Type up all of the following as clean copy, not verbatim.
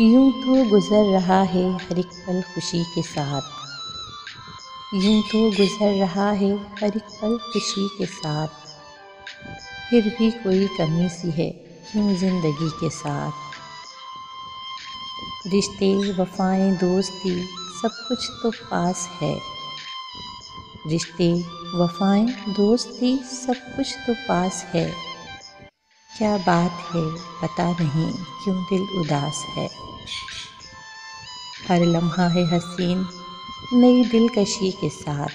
यूं तो गुज़र रहा है हर एक पल खुशी के साथ। यूं तो गुज़र रहा है हर एक पल खुशी के साथ। फिर भी कोई कमी सी है क्यों ज़िंदगी के साथ। रिश्ते वफ़ाएं दोस्ती सब कुछ तो पास है। रिश्ते वफ़ाएं दोस्ती सब कुछ तो पास है। क्या बात है पता नहीं क्यों दिल उदास है। हर लम्हा है हसीन नई दिलकशी के साथ।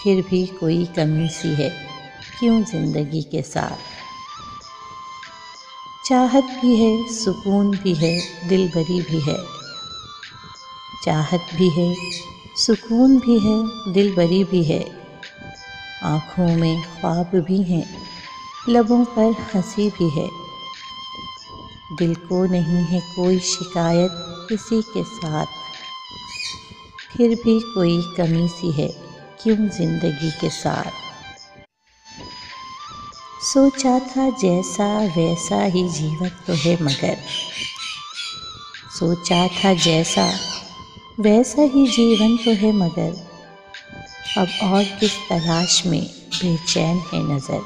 फिर भी कोई कमी सी है क्यों ज़िंदगी के साथ। चाहत भी है सुकून भी है दिलबरी भी है। चाहत भी है सुकून भी है दिलबरी भी है। आँखों में ख्वाब भी हैं लबों पर हंसी भी है। दिल को नहीं है कोई शिकायत किसी के साथ। फिर भी कोई कमी सी है क्यों ज़िंदगी के साथ। सोचा था जैसा वैसा ही जीवन तो है मगर। सोचा था जैसा वैसा ही जीवन तो है मगर। अब और किस तलाश में बेचैन है नज़र।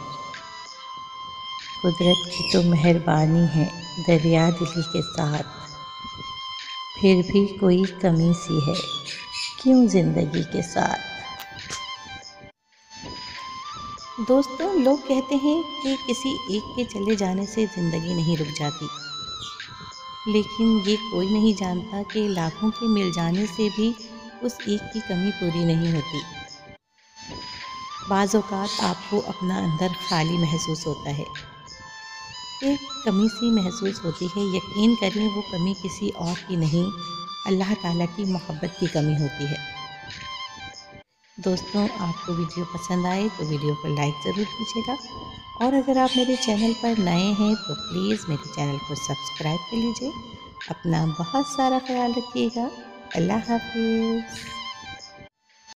कुदरत की तो मेहरबानी है दरिया दिली के साथ। फिर भी कोई कमी सी है क्यों ज़िंदगी के साथ। दोस्तों, लोग कहते हैं कि किसी एक के चले जाने से ज़िंदगी नहीं रुक जाती, लेकिन ये कोई नहीं जानता कि लाखों के मिल जाने से भी उस एक की कमी पूरी नहीं होती। बाज़ औक़ात आपको अपना अंदर खाली महसूस होता है, एक कमी सी महसूस होती है। यकीन करें वो कमी किसी और की नहीं, अल्लाह ताला की मोहब्बत की कमी होती है। दोस्तों, आपको वीडियो पसंद आए तो वीडियो को लाइक ज़रूर कीजिएगा, और अगर आप मेरे चैनल पर नए हैं तो प्लीज़ मेरे चैनल को सब्सक्राइब कर लीजिए। अपना बहुत सारा ख्याल रखिएगा। अल्लाह हाफ़िज़।